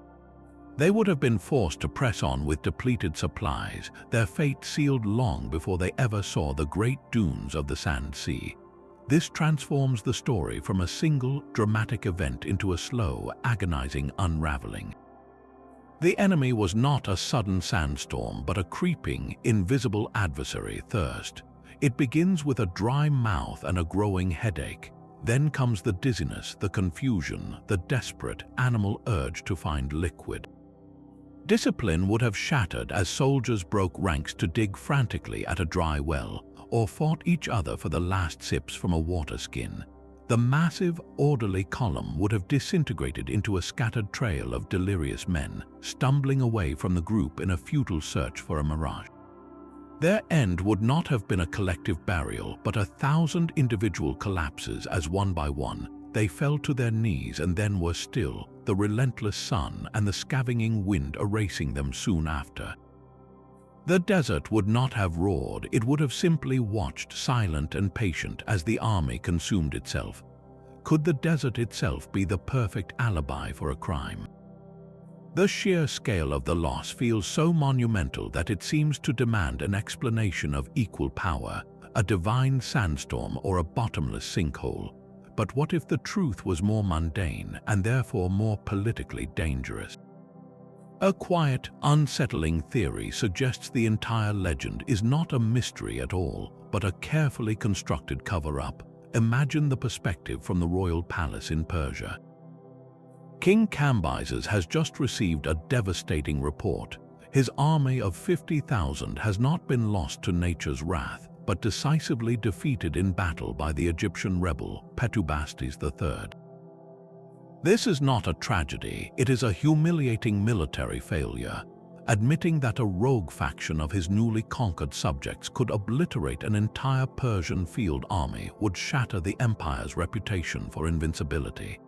They would have been forced to press on with depleted supplies, their fate sealed long before they ever saw the great dunes of the Sand Sea. This transforms the story from a single, dramatic event into a slow, agonizing unraveling. The enemy was not a sudden sandstorm, but a creeping, invisible adversary, thirst. It begins with a dry mouth and a growing headache. Then comes the dizziness, the confusion, the desperate, animal urge to find liquid. Discipline would have shattered as soldiers broke ranks to dig frantically at a dry well, or fought each other for the last sips from a water skin. The massive, orderly column would have disintegrated into a scattered trail of delirious men, stumbling away from the group in a futile search for a mirage. Their end would not have been a collective burial, but 1,000 individual collapses as one by one, they fell to their knees and then were still, the relentless sun and the scavenging wind erasing them soon after. The desert would not have roared, it would have simply watched, silent and patient, as the army consumed itself. Could the desert itself be the perfect alibi for a crime? The sheer scale of the loss feels so monumental that it seems to demand an explanation of equal power, a divine sandstorm or a bottomless sinkhole. But what if the truth was more mundane and therefore more politically dangerous? A quiet, unsettling theory suggests the entire legend is not a mystery at all, but a carefully constructed cover-up. Imagine the perspective from the royal palace in Persia. King Cambyses has just received a devastating report. His army of 50,000 has not been lost to nature's wrath, but decisively defeated in battle by the Egyptian rebel Petubastis III. This is not a tragedy, it is a humiliating military failure. Admitting that a rogue faction of his newly conquered subjects could obliterate an entire Persian field army would shatter the empire's reputation for invincibility.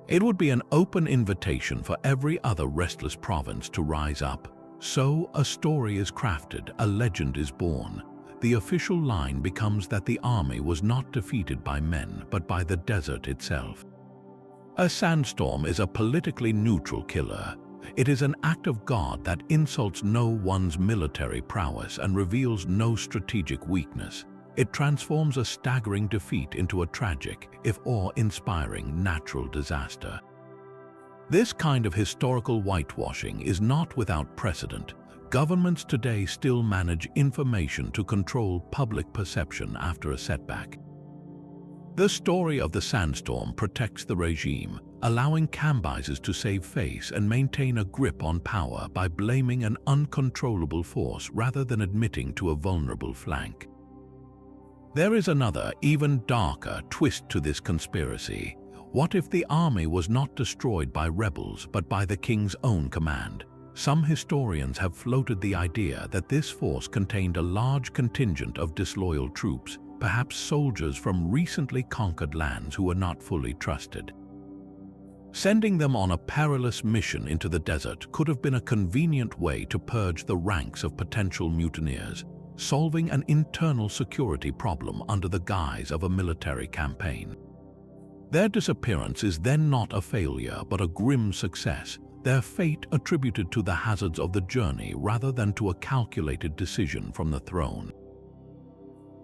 It would be an open invitation for every other restless province to rise up. So a story is crafted, a legend is born. The official line becomes that the army was not defeated by men, but by the desert itself. A sandstorm is a politically neutral killer. It is an act of God that insults no one's military prowess and reveals no strategic weakness. It transforms a staggering defeat into a tragic, if awe-inspiring, natural disaster. This kind of historical whitewashing is not without precedent. Governments today still manage information to control public perception after a setback. The story of the sandstorm protects the regime, allowing Cambyses to save face and maintain a grip on power by blaming an uncontrollable force rather than admitting to a vulnerable flank. There is another, even darker, twist to this conspiracy. What if the army was not destroyed by rebels but by the king's own command? Some historians have floated the idea that this force contained a large contingent of disloyal troops, perhaps soldiers from recently conquered lands who were not fully trusted. Sending them on a perilous mission into the desert could have been a convenient way to purge the ranks of potential mutineers, solving an internal security problem under the guise of a military campaign. Their disappearance is then not a failure but a grim success, their fate attributed to the hazards of the journey rather than to a calculated decision from the throne.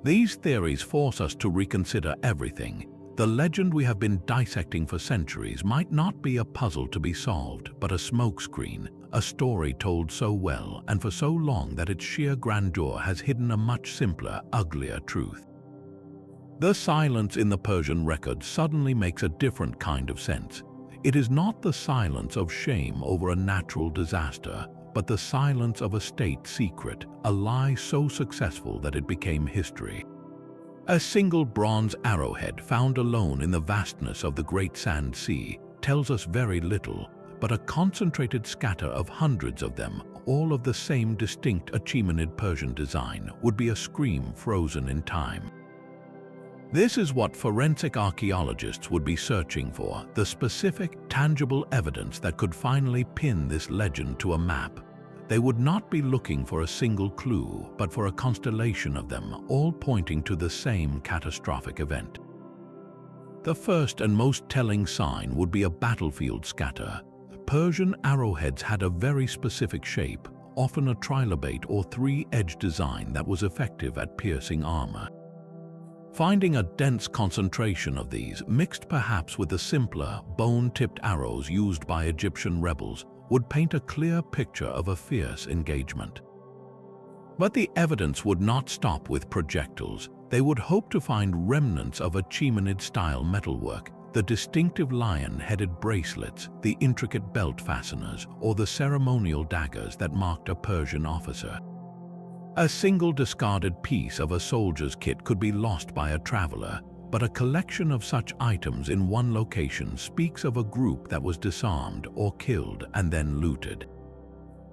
These theories force us to reconsider everything. The legend we have been dissecting for centuries might not be a puzzle to be solved, but a smokescreen, a story told so well and for so long that its sheer grandeur has hidden a much simpler, uglier truth. The silence in the Persian record suddenly makes a different kind of sense. It is not the silence of shame over a natural disaster, but the silence of a state secret, a lie so successful that it became history. A single bronze arrowhead found alone in the vastness of the Great Sand Sea tells us very little, but a concentrated scatter of hundreds of them, all of the same distinct Achaemenid Persian design, would be a scream frozen in time. This is what forensic archaeologists would be searching for, the specific, tangible evidence that could finally pin this legend to a map. They would not be looking for a single clue, but for a constellation of them, all pointing to the same catastrophic event. The first and most telling sign would be a battlefield scatter. Persian arrowheads had a very specific shape, often a trilobate or three-edged design that was effective at piercing armor. Finding a dense concentration of these, mixed perhaps with the simpler, bone-tipped arrows used by Egyptian rebels, would paint a clear picture of a fierce engagement. But the evidence would not stop with projectiles. They would hope to find remnants of Achaemenid-style metalwork, the distinctive lion-headed bracelets, the intricate belt fasteners, or the ceremonial daggers that marked a Persian officer. A single discarded piece of a soldier's kit could be lost by a traveler, but a collection of such items in one location speaks of a group that was disarmed or killed and then looted.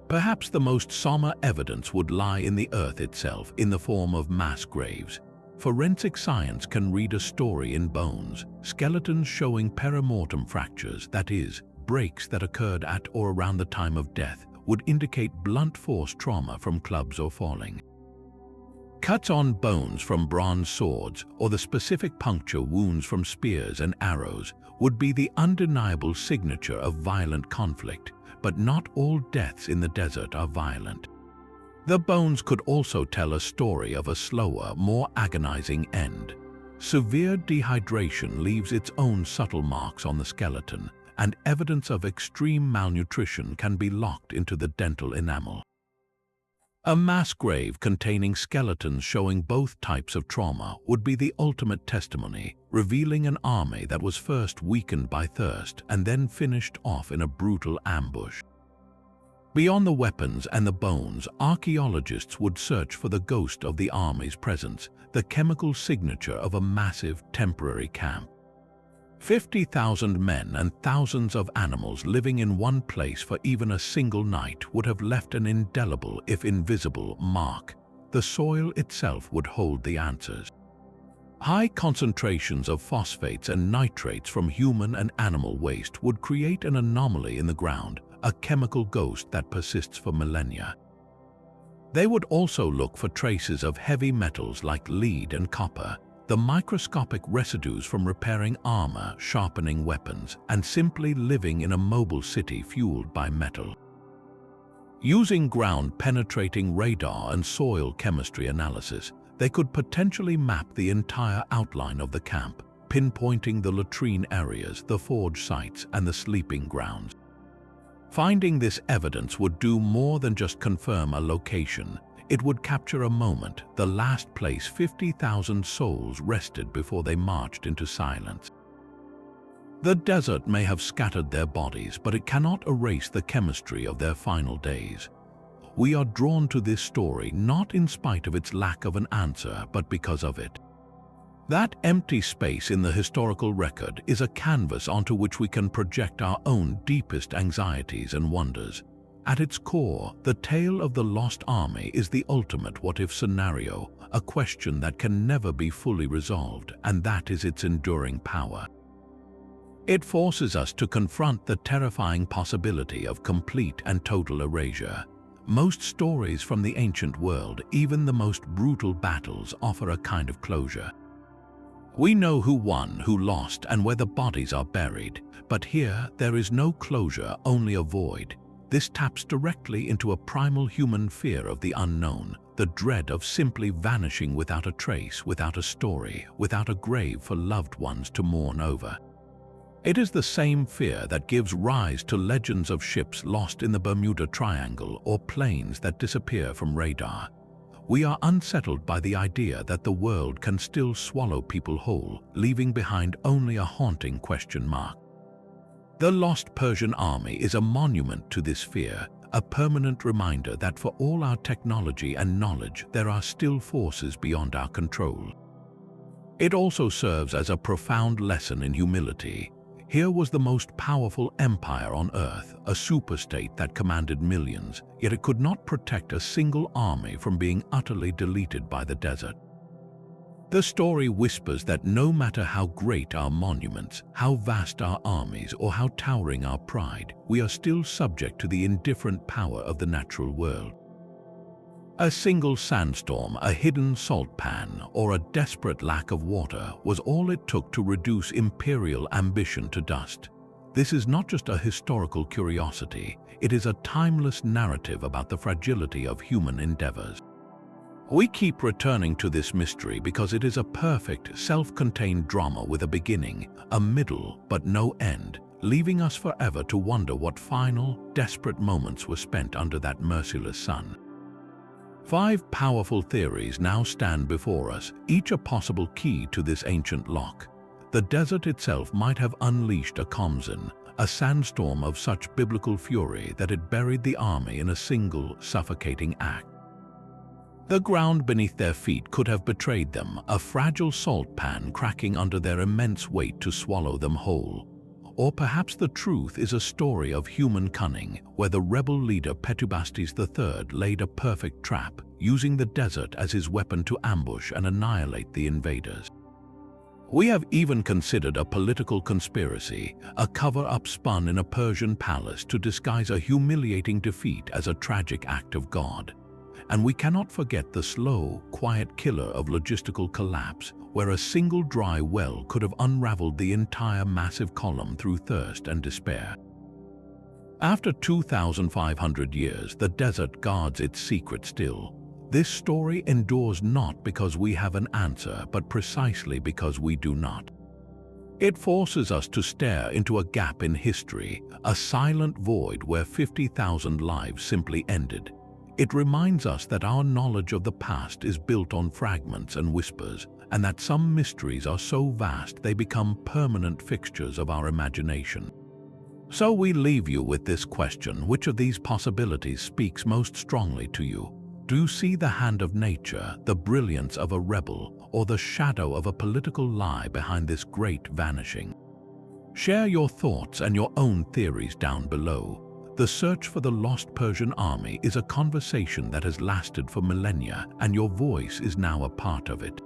Perhaps the most somber evidence would lie in the earth itself, in the form of mass graves. Forensic science can read a story in bones, skeletons showing perimortem fractures, that is, breaks that occurred at or around the time of death, would indicate blunt force trauma from clubs or falling. Cuts on bones from bronze swords or the specific puncture wounds from spears and arrows would be the undeniable signature of violent conflict, but not all deaths in the desert are violent. The bones could also tell a story of a slower, more agonizing end. Severe dehydration leaves its own subtle marks on the skeleton, and evidence of extreme malnutrition can be locked into the dental enamel. A mass grave containing skeletons showing both types of trauma would be the ultimate testimony, revealing an army that was first weakened by thirst and then finished off in a brutal ambush. Beyond the weapons and the bones, archaeologists would search for the ghost of the army's presence, the chemical signature of a massive temporary camp. 50,000 men and thousands of animals living in one place for even a single night would have left an indelible, if invisible, mark. The soil itself would hold the answers. High concentrations of phosphates and nitrates from human and animal waste would create an anomaly in the ground, a chemical ghost that persists for millennia. They would also look for traces of heavy metals like lead and copper, the microscopic residues from repairing armor, sharpening weapons, and simply living in a mobile city fueled by metal. Using ground-penetrating radar and soil chemistry analysis, they could potentially map the entire outline of the camp, pinpointing the latrine areas, the forge sites, and the sleeping grounds. Finding this evidence would do more than just confirm a location. It would capture a moment, the last place 50,000 souls rested before they marched into silence. The desert may have scattered their bodies, but it cannot erase the chemistry of their final days. We are drawn to this story not in spite of its lack of an answer, but because of it. That empty space in the historical record is a canvas onto which we can project our own deepest anxieties and wonders. At its core, the tale of the Lost Army is the ultimate what-if scenario, a question that can never be fully resolved, and that is its enduring power. It forces us to confront the terrifying possibility of complete and total erasure. Most stories from the ancient world, even the most brutal battles, offer a kind of closure. We know who won, who lost, and where the bodies are buried, but here there is no closure, only a void. This taps directly into a primal human fear of the unknown, the dread of simply vanishing without a trace, without a story, without a grave for loved ones to mourn over. It is the same fear that gives rise to legends of ships lost in the Bermuda Triangle or planes that disappear from radar. We are unsettled by the idea that the world can still swallow people whole, leaving behind only a haunting question mark. The Lost Persian Army is a monument to this fear, a permanent reminder that for all our technology and knowledge, there are still forces beyond our control. It also serves as a profound lesson in humility. Here was the most powerful empire on earth, a superstate that commanded millions, yet it could not protect a single army from being utterly deleted by the desert. The story whispers that no matter how great our monuments, how vast our armies, or how towering our pride, we are still subject to the indifferent power of the natural world. A single sandstorm, a hidden salt pan, or a desperate lack of water was all it took to reduce imperial ambition to dust. This is not just a historical curiosity, it is a timeless narrative about the fragility of human endeavors. We keep returning to this mystery because it is a perfect, self-contained drama with a beginning, a middle, but no end, leaving us forever to wonder what final, desperate moments were spent under that merciless sun. 5 powerful theories now stand before us, each a possible key to this ancient lock. The desert itself might have unleashed a khamsin, a sandstorm of such biblical fury that it buried the army in a single, suffocating act. The ground beneath their feet could have betrayed them, a fragile salt pan cracking under their immense weight to swallow them whole. Or perhaps the truth is a story of human cunning, where the rebel leader Petubastis III laid a perfect trap, using the desert as his weapon to ambush and annihilate the invaders. We have even considered a political conspiracy, a cover-up spun in a Persian palace to disguise a humiliating defeat as a tragic act of God. And we cannot forget the slow, quiet killer of logistical collapse, where a single dry well could have unraveled the entire massive column through thirst and despair. After 2,500 years, the desert guards its secret still. This story endures not because we have an answer, but precisely because we do not. It forces us to stare into a gap in history, a silent void where 50,000 lives simply ended. It reminds us that our knowledge of the past is built on fragments and whispers, and that some mysteries are so vast they become permanent fixtures of our imagination. So we leave you with this question: which of these possibilities speaks most strongly to you? Do you see the hand of nature, the brilliance of a rebel, or the shadow of a political lie behind this great vanishing? Share your thoughts and your own theories down below. The search for the lost Persian army is a conversation that has lasted for millennia, and your voice is now a part of it.